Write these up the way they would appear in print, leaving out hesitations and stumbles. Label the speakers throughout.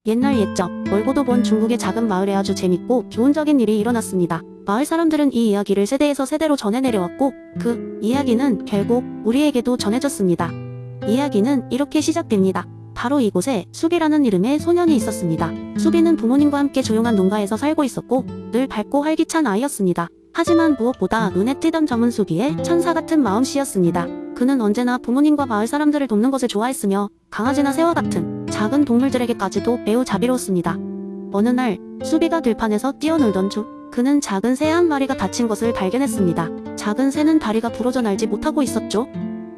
Speaker 1: 옛날 옛적 멀고도 먼 중국의 작은 마을에 아주 재밌고 교훈적인 일이 일어났습니다. 마을 사람들은 이 이야기를 세대에서 세대로 전해 내려왔고 그 이야기는 결국 우리에게도 전해졌습니다. 이야기는 이렇게 시작됩니다. 바로 이곳에 수비라는 이름의 소년이 있었습니다. 수비는 부모님과 함께 조용한 농가에서 살고 있었고 늘 밝고 활기찬 아이였습니다. 하지만 무엇보다 눈에 띄던 점은 수비의 천사 같은 마음씨였습니다. 그는 언제나 부모님과 마을 사람들을 돕는 것을 좋아했으며 강아지나 새와 같은 작은 동물들에게까지도 매우 자비로웠습니다. 어느 날 수비가 들판에서 뛰어놀던 중 그는 작은 새 한 마리가 다친 것을 발견했습니다. 작은 새는 다리가 부러져 날지 못하고 있었죠.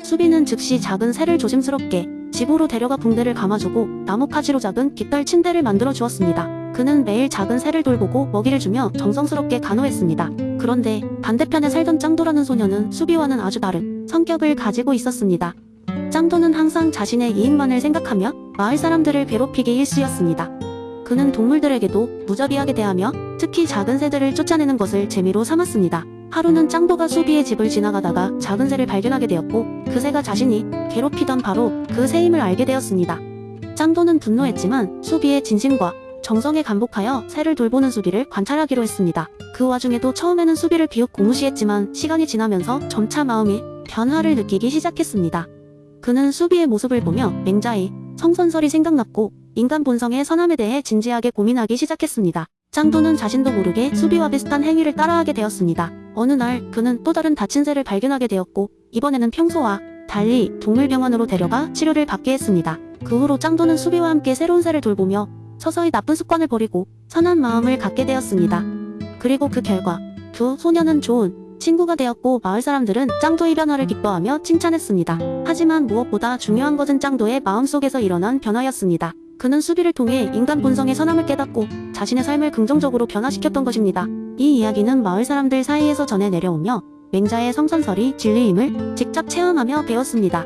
Speaker 1: 수비는 즉시 작은 새를 조심스럽게 집으로 데려가 붕대를 감아주고 나뭇가지로 작은 깃털 침대를 만들어 주었습니다. 그는 매일 작은 새를 돌보고 먹이를 주며 정성스럽게 간호했습니다. 그런데 반대편에 살던 짱도라는 소녀는 수비와는 아주 다른 성격을 가지고 있었습니다. 짱도는 항상 자신의 이익만을 생각하며 마을 사람들을 괴롭히기 일쑤였습니다. 그는 동물들에게도 무자비하게 대하며 특히 작은 새들을 쫓아내는 것을 재미로 삼았습니다. 하루는 짱도가 수비의 집을 지나가다가 작은 새를 발견하게 되었고 그 새가 자신이 괴롭히던 바로 그 새임을 알게 되었습니다. 짱도는 분노했지만 수비의 진심과 정성에 감복하여 새를 돌보는 수비를 관찰하기로 했습니다. 그 와중에도 처음에는 수비를 비웃고 무시했지만 시간이 지나면서 점차 마음이 변화를 느끼기 시작했습니다. 그는 수비의 모습을 보며 맹자의 성선설이 생각났고 인간 본성의 선함에 대해 진지하게 고민하기 시작했습니다. 짱도는 자신도 모르게 수비와 비슷한 행위를 따라하게 되었습니다. 어느 날 그는 또 다른 다친 새를 발견하게 되었고 이번에는 평소와 달리 동물병원으로 데려가 치료를 받게 했습니다. 그 후로 짱도는 수비와 함께 새로운 새를 돌보며 서서히 나쁜 습관을 버리고 선한 마음을 갖게 되었습니다. 그리고 그 결과 두 소녀는 좋은 친구가 되었고 마을 사람들은 짱도의 변화를 기뻐하며 칭찬했습니다. 하지만 무엇보다 중요한 것은 짱도의 마음속에서 일어난 변화였습니다. 그는 수비를 통해 인간 본성의 선함을 깨닫고 자신의 삶을 긍정적으로 변화시켰던 것입니다. 이 이야기는 마을 사람들 사이에서 전해 내려오며 맹자의 성선설이 진리임을 직접 체험하며 배웠습니다.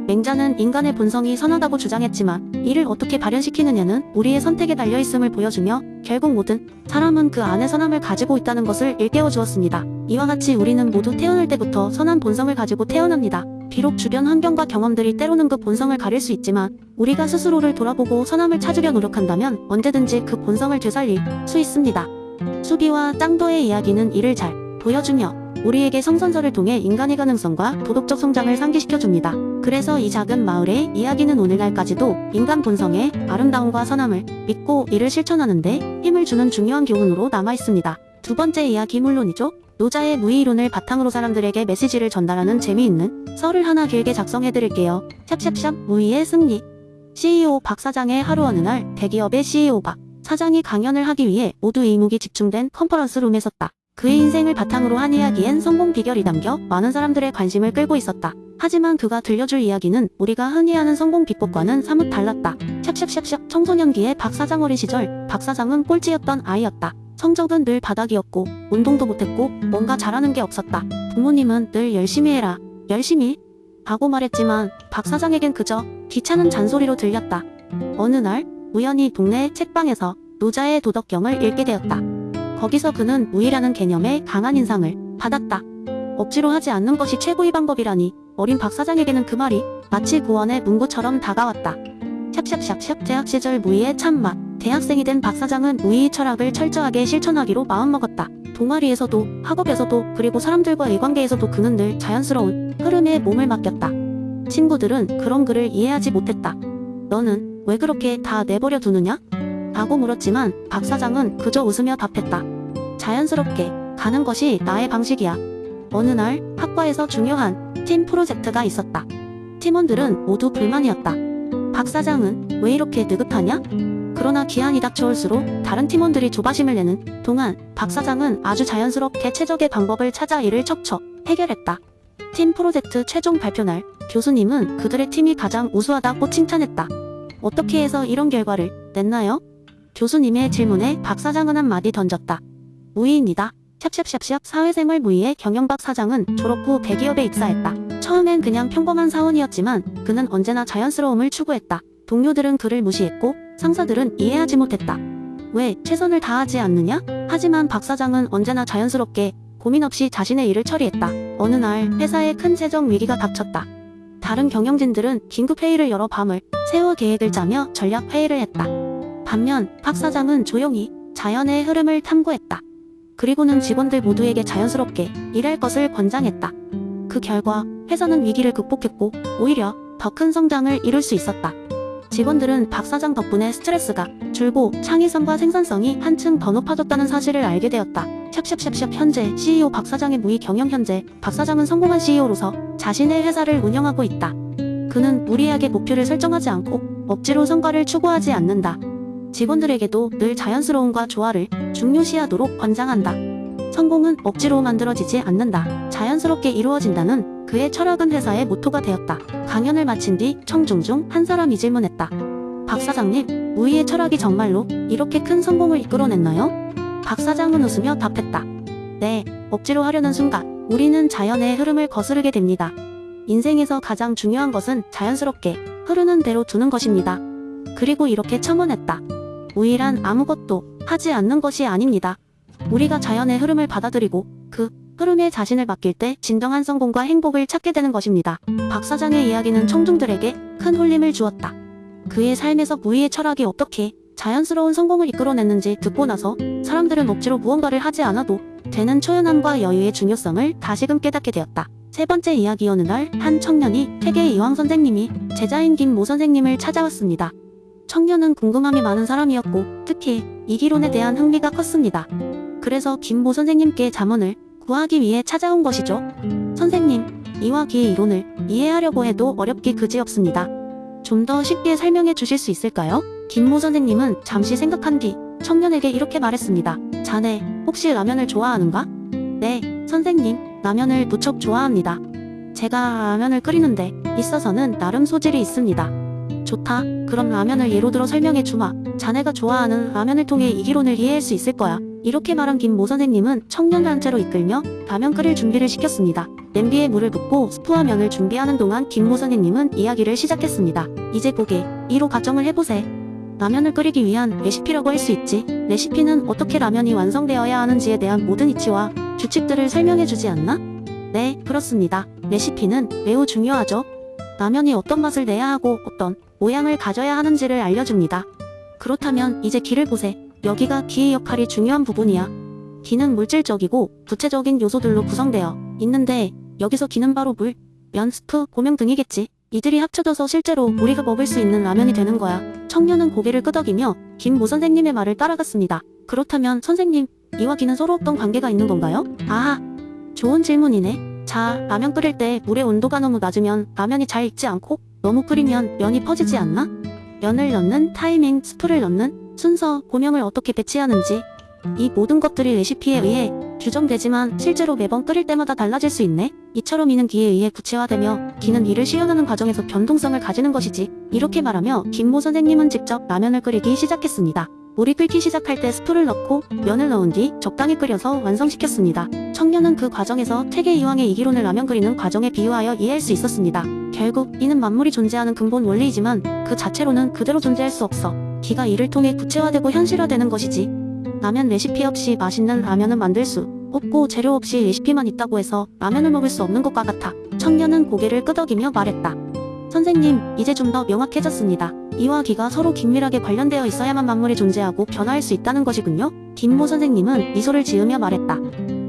Speaker 1: 맹자는 인간의 본성이 선하다고 주장했지만 이를 어떻게 발현시키느냐는 우리의 선택에 달려있음을 보여주며 결국 모든 사람은 그 안에 선함을 가지고 있다는 것을 일깨워 주었습니다. 이와 같이 우리는 모두 태어날 때부터 선한 본성을 가지고 태어납니다. 비록 주변 환경과 경험들이 때로는 그 본성을 가릴 수 있지만 우리가 스스로를 돌아보고 선함을 찾으려 노력한다면 언제든지 그 본성을 되살릴 수 있습니다. 수비와 짱도의 이야기는 이를 잘 보여주며 우리에게 성선설을 통해 인간의 가능성과 도덕적 성장을 상기시켜줍니다. 그래서 이 작은 마을의 이야기는 오늘날까지도 인간 본성의 아름다움과 선함을 믿고 이를 실천하는데 힘을 주는 중요한 교훈으로 남아있습니다. 두 번째 이야기 물론이죠. 노자의 무의이론을 바탕으로 사람들에게 메시지를 전달하는 재미있는 썰을 하나 길게 작성해드릴게요. 샵샵샵 무의의 승리. CEO 박 사장의 하루 어느 날 대기업의 CEO 박 사장이 강연을 하기 위해 모두 이목이 집중된 컨퍼런스 룸에 섰다. 그의 인생을 바탕으로 한 이야기엔 성공 비결이 담겨 많은 사람들의 관심을 끌고 있었다. 하지만 그가 들려줄 이야기는 우리가 흔히 아는 성공 비법과는 사뭇 달랐다. 샵샵샵샵 청소년기의 박 사장 어린 시절 박 사장은 꼴찌였던 아이였다. 성적은 늘 바닥이었고 운동도 못했고 뭔가 잘하는 게 없었다. 부모님은 늘 열심히 해라 열심히 하고 말했지만 박 사장에겐 그저 귀찮은 잔소리로 들렸다. 어느 날 우연히 동네 책방에서 노자의 도덕경을 읽게 되었다. 거기서 그는 무의라는 개념에 강한 인상을 받았다. 억지로 하지 않는 것이 최고의 방법이라니 어린 박 사장에게는 그 말이 마치 구원의 문구처럼 다가왔다. 샵샵샵샵 대학 시절 무의의 참맛. 대학생이 된 박 사장은 무의 철학을 철저하게 실천하기로 마음먹었다. 동아리에서도 학업에서도 그리고 사람들과의 관계에서도 그는 늘 자연스러운 흐름에 몸을 맡겼다. 친구들은 그런 그를 이해하지 못했다. 너는 왜 그렇게 다 내버려 두느냐? 라고 물었지만 박 사장은 그저 웃으며 답했다. 자연스럽게 가는 것이 나의 방식이야. 어느 날 학과에서 중요한 팀 프로젝트가 있었다. 팀원들은 모두 불만이었다. 박 사장은 왜 이렇게 느긋하냐? 그러나 기한이 닥쳐올수록 다른 팀원들이 조바심을 내는 동안 박 사장은 아주 자연스럽게 최적의 방법을 찾아 이를 척척 해결했다. 팀 프로젝트 최종 발표 날 교수님은 그들의 팀이 가장 우수하다고 칭찬했다. 어떻게 해서 이런 결과를 냈나요? 교수님의 질문에 박 사장은 한마디 던졌다. 무의입니다. 샵샵샵샵 사회생활 무의의 경영박 사장은 졸업 후 대기업에 입사했다. 처음엔 그냥 평범한 사원이었지만 그는 언제나 자연스러움을 추구했다. 동료들은 그를 무시했고 상사들은 이해하지 못했다. 왜 최선을 다하지 않느냐? 하지만 박 사장은 언제나 자연스럽게 고민 없이 자신의 일을 처리했다. 어느 날 회사에 큰 재정 위기가 닥쳤다. 다른 경영진들은 긴급 회의를 열어 밤을 새워 계획을 짜며 전략 회의를 했다. 반면 박 사장은 조용히 자연의 흐름을 탐구했다. 그리고는 직원들 모두에게 자연스럽게 일할 것을 권장했다. 그 결과 회사는 위기를 극복했고 오히려 더 큰 성장을 이룰 수 있었다. 직원들은 박 사장 덕분에 스트레스가 줄고 창의성과 생산성이 한층 더 높아졌다는 사실을 알게 되었다. 샵샵샵샵 현재 CEO 박 사장의 무의 경영. 현재 박 사장은 성공한 CEO로서 자신의 회사를 운영하고 있다. 그는 무리하게 목표를 설정하지 않고 억지로 성과를 추구하지 않는다. 직원들에게도 늘 자연스러움과 조화를 중요시하도록 권장한다. 성공은 억지로 만들어지지 않는다. 자연스럽게 이루어진다는 그의 철학은 회사의 모토가 되었다. 강연을 마친 뒤 청중 중 한 사람이 질문했다. 박 사장님, 무의의 철학이 정말로 이렇게 큰 성공을 이끌어냈나요? 박 사장은 웃으며 답했다. 네, 억지로 하려는 순간 우리는 자연의 흐름을 거스르게 됩니다. 인생에서 가장 중요한 것은 자연스럽게 흐르는 대로 두는 것입니다. 그리고 이렇게 첨언했다. 무의란 아무것도 하지 않는 것이 아닙니다. 우리가 자연의 흐름을 받아들이고 그 흐름에 자신을 맡길 때 진정한 성공과 행복을 찾게 되는 것입니다. 박 사장의 이야기는 청중들에게 큰 홀림을 주었다. 그의 삶에서 무의의 철학이 어떻게 자연스러운 성공을 이끌어냈는지 듣고 나서 사람들은 억지로 무언가를 하지 않아도 되는 초연함과 여유의 중요성을 다시금 깨닫게 되었다. 세 번째 이야기. 어느 날 한 청년이 퇴계 이황 선생님이 제자인 김모 선생님을 찾아왔습니다. 청년은 궁금함이 많은 사람이었고 특히 이기론에 대한 흥미가 컸습니다. 그래서 김모 선생님께 자문을 구하기 위해 찾아온 것이죠. 선생님, 이화기의 이론을 이해하려고 해도 어렵기 그지없습니다. 좀 더 쉽게 설명해 주실 수 있을까요? 김모 선생님은 잠시 생각한 뒤 청년에게 이렇게 말했습니다. 자네, 혹시 라면을 좋아하는가? 네, 선생님, 라면을 무척 좋아합니다. 제가 라면을 끓이는데 있어서는 나름 소질이 있습니다. 좋다. 그럼 라면을 예로 들어 설명해 주마. 자네가 좋아하는 라면을 통해 이기론을 이해할 수 있을 거야. 이렇게 말한 김모 선생님은 청년을 한 채로 이끌며 라면 끓일 준비를 시켰습니다. 냄비에 물을 붓고 스프와 면을 준비하는 동안 김모 선생님은 이야기를 시작했습니다. 이제 보게, 이로 가정을 해보세. 라면을 끓이기 위한 레시피라고 할 수 있지. 레시피는 어떻게 라면이 완성되어야 하는지에 대한 모든 이치와 규칙들을 설명해주지 않나? 네, 그렇습니다. 레시피는 매우 중요하죠. 라면이 어떤 맛을 내야 하고 어떤 모양을 가져야 하는지를 알려줍니다. 그렇다면 이제 기를 보세. 여기가 기의 역할이 중요한 부분이야. 기는 물질적이고 구체적인 요소들로 구성되어 있는데 여기서 기는 바로 물, 면, 스프, 고명 등이겠지. 이들이 합쳐져서 실제로 우리가 먹을 수 있는 라면이 되는 거야. 청년은 고개를 끄덕이며 김모 선생님의 말을 따라갔습니다. 그렇다면 선생님, 이와 기는 서로 어떤 관계가 있는 건가요? 아하, 좋은 질문이네. 자, 라면 끓일 때 물의 온도가 너무 낮으면 라면이 잘 익지 않고 너무 끓이면 면이 퍼지지 않나? 면을 넣는 타이밍, 스프를 넣는 순서, 고명을 어떻게 배치하는지 이 모든 것들이 레시피에 의해 규정되지만 실제로 매번 끓일 때마다 달라질 수 있네. 이처럼 이는 기에 의해 구체화되며 기는 이를 실현하는 과정에서 변동성을 가지는 것이지. 이렇게 말하며 김모 선생님은 직접 라면을 끓이기 시작했습니다. 물이 끓기 시작할 때 스프를 넣고 면을 넣은 뒤 적당히 끓여서 완성시켰습니다. 청년은 그 과정에서 퇴계 이황의 이기론을 라면 끓이는 과정에 비유하여 이해할 수 있었습니다. 결국 이는 만물이 존재하는 근본 원리이지만 그 자체로는 그대로 존재할 수 없어. 기가 이를 통해 구체화되고 현실화되는 것이지. 라면 레시피 없이 맛있는 라면은 만들 수 없고 재료 없이 레시피만 있다고 해서 라면을 먹을 수 없는 것과 같아. 청년은 고개를 끄덕이며 말했다. 선생님, 이제 좀 더 명확해졌습니다. 이와 기가 서로 긴밀하게 관련되어 있어야만 만물이 존재하고 변화할 수 있다는 것이군요. 김모 선생님은 미소를 지으며 말했다.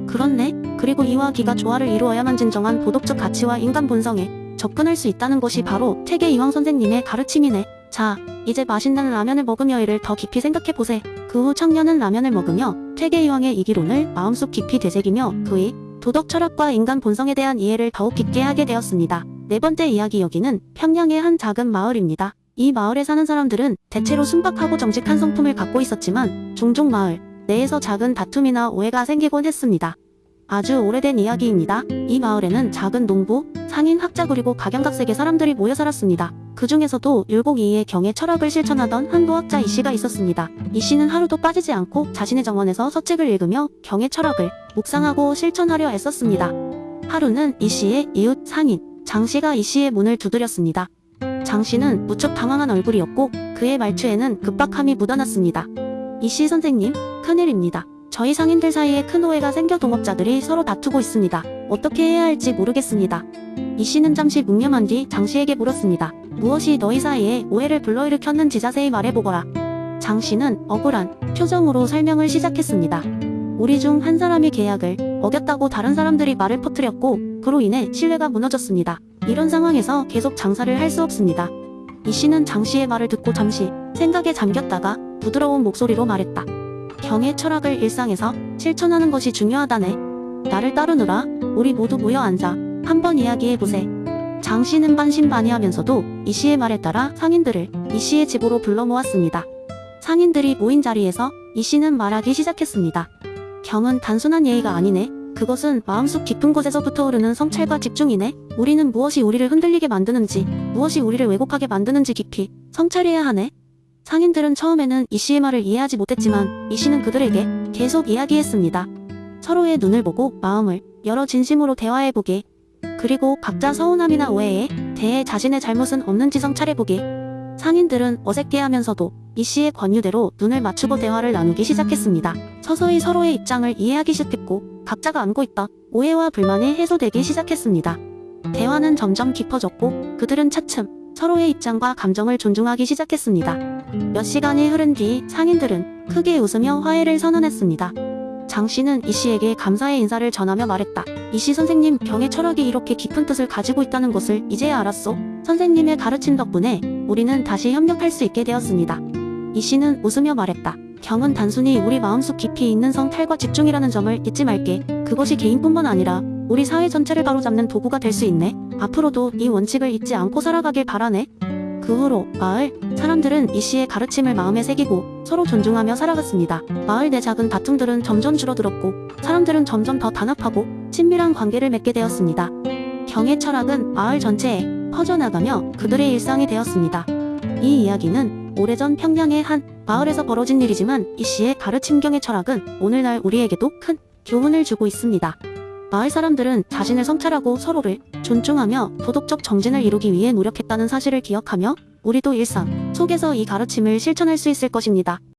Speaker 1: 그렇네. 그리고 이와 기가 조화를 이루어야만 진정한 도덕적 가치와 인간 본성에 접근할 수 있다는 것이 바로 퇴계 이황 선생님의 가르침이네. 자, 이제 맛있는 라면을 먹으며 이를 더 깊이 생각해보세. 그 후 청년은 라면을 먹으며 퇴계 이황의 이기론을 마음속 깊이 되새기며 그의 도덕 철학과 인간 본성에 대한 이해를 더욱 깊게 하게 되었습니다. 네 번째 이야기. 여기는 평양의 한 작은 마을입니다. 이 마을에 사는 사람들은 대체로 순박하고 정직한 성품을 갖고 있었지만 종종 마을 내에서 작은 다툼이나 오해가 생기곤 했습니다. 아주 오래된 이야기입니다. 이 마을에는 작은 농부, 상인, 학자 그리고 각양각색의 사람들이 모여 살았습니다. 그 중에서도 율곡이의 경의 철학을 실천하던 한 도학자 이씨가 있었습니다. 이씨는 하루도 빠지지 않고 자신의 정원에서 서책을 읽으며 경의 철학을 묵상하고 실천하려 애썼습니다. 하루는 이씨의 이웃 상인 장씨가 이씨의 문을 두드렸습니다. 장씨는 무척 당황한 얼굴이었고 그의 말투에는 급박함이 묻어났습니다. 이씨 선생님, 큰일입니다. 저희 상인들 사이에 큰 오해가 생겨 동업자들이 서로 다투고 있습니다. 어떻게 해야 할지 모르겠습니다. 이씨는 잠시 묵념한 뒤 장씨에게 물었습니다. 무엇이 너희 사이에 오해를 불러일으켰는지 자세히 말해보거라. 장 씨는 억울한 표정으로 설명을 시작했습니다. 우리 중 한 사람이 계약을 어겼다고 다른 사람들이 말을 퍼뜨렸고 그로 인해 신뢰가 무너졌습니다. 이런 상황에서 계속 장사를 할 수 없습니다. 이 씨는 장 씨의 말을 듣고 잠시 생각에 잠겼다가 부드러운 목소리로 말했다. 경의 철학을 일상에서 실천하는 것이 중요하다네. 나를 따르느라. 우리 모두 모여 앉아 한번 이야기해보세. 장 씨는 반신반의하면서도 이 씨의 말에 따라 상인들을 이 씨의 집으로 불러 모았습니다. 상인들이 모인 자리에서 이 씨는 말하기 시작했습니다. 경은 단순한 예의가 아니네. 그것은 마음속 깊은 곳에서부터 흐르는 성찰과 집중이네. 우리는 무엇이 우리를 흔들리게 만드는지, 무엇이 우리를 왜곡하게 만드는지 깊이 성찰해야 하네. 상인들은 처음에는 이 씨의 말을 이해하지 못했지만 이 씨는 그들에게 계속 이야기했습니다. 서로의 눈을 보고 마음을 열어 진심으로 대화해보게. 그리고 각자 서운함이나 오해에 대해 자신의 잘못은 없는지 성찰해보게. 상인들은 어색해하면서도 이 씨의 권유대로 눈을 맞추고 대화를 나누기 시작했습니다. 서서히 서로의 입장을 이해하기 시작했고 각자가 안고 있던 오해와 불만이 해소되기 시작했습니다. 대화는 점점 깊어졌고 그들은 차츰 서로의 입장과 감정을 존중하기 시작했습니다. 몇 시간이 흐른 뒤 상인들은 크게 웃으며 화해를 선언했습니다. 장 씨는 이 씨에게 감사의 인사를 전하며 말했다. 이 씨 선생님, 경의 철학이 이렇게 깊은 뜻을 가지고 있다는 것을 이제야 알았소. 선생님의 가르침 덕분에 우리는 다시 협력할 수 있게 되었습니다. 이 씨는 웃으며 말했다. 경은 단순히 우리 마음속 깊이 있는 성찰과 집중이라는 점을 잊지 말게. 그것이 개인뿐만 아니라 우리 사회 전체를 바로잡는 도구가 될 수 있네. 앞으로도 이 원칙을 잊지 않고 살아가길 바라네. 그 후로 마을 사람들은 이 씨의 가르침을 마음에 새기고 서로 존중하며 살아갔습니다. 마을 내 작은 다툼들은 점점 줄어들었고 사람들은 점점 더 단합하고 친밀한 관계를 맺게 되었습니다. 경의 철학은 마을 전체에 퍼져나가며 그들의 일상이 되었습니다. 이 이야기는 오래전 평양의 한 마을에서 벌어진 일이지만 이 씨의 가르침 경의 철학은 오늘날 우리에게도 큰 교훈을 주고 있습니다. 마을 사람들은 자신을 성찰하고 서로를 존중하며 도덕적 정진을 이루기 위해 노력했다는 사실을 기억하며 우리도 일상 속에서 이 가르침을 실천할 수 있을 것입니다.